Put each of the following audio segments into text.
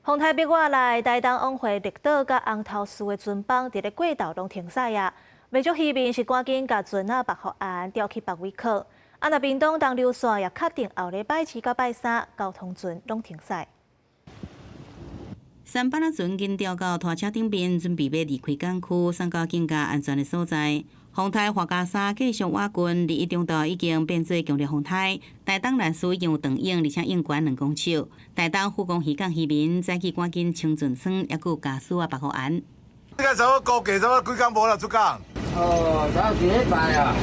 丰台碧外内台东往回绿岛甲红头树的船帮伫咧过道拢停驶啊，民众渔民是赶紧甲船绑好岸，调去别位靠。若屏东东流线也确定后礼拜2到拜3交通船拢停驶。三班仔船紧调到拖车顶边，准备要离开港区，送到更加安全的所在。风台花甲沙继续瓦群，离一中道已经变做强烈风台。台东烂树已经有断影，而且影悬2公尺。台东富工渔港渔民早起赶紧清船床，也有驾驶啊绑好岸。你个什么高价？什么几工无啦出港？才一礼拜啊。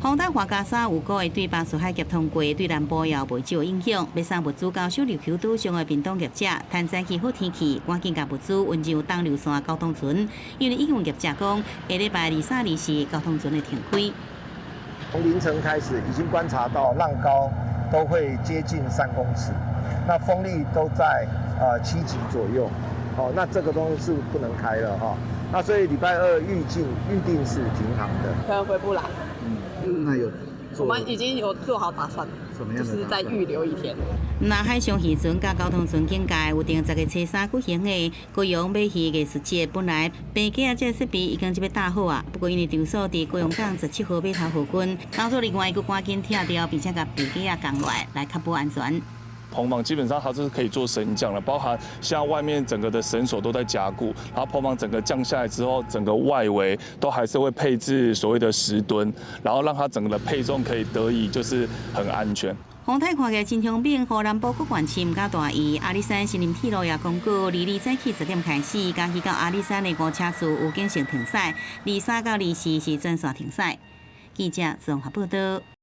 风台花甲沙有个月对巴士海峡通过，对南部也袂少影响。要送物资到小琉球岛上的屏东业者，趁早起好天气，赶紧甲物资运入东流线交通船。因为已经业者讲，下礼拜2、3、24交通船会停开。从凌晨开始，已经观察到浪高都会接近3公尺，那风力都在7级左右。哦，那这个东西是不能开了哈。那所以礼拜2预定是停航的，可能回不来。那有我们已经有做好打算，就是再预留1天。那海上渔船甲交通船境界有定10月初3举行的高雄美渔艺术节，本来平价这设备已经就要搭好啊，不过因为场所伫高雄港17号码头附近，当初另外佫赶紧拆掉，并且甲平价降落来确保安全。棚房基本上它是可以做升降的，包含像外面整个的绳索都在加固，然后棚房整个降下来之后，整个外围都还是会配置所谓的10吨，然后让它整个的配重可以得以就是很安全。风台看起来真凶猛，河南部各县市唔敢大意。阿里山新林铁路也公告，22早起10点开始，加去到阿里山的5车次有进行停驶，23到24是全线停驶。记者综合报道。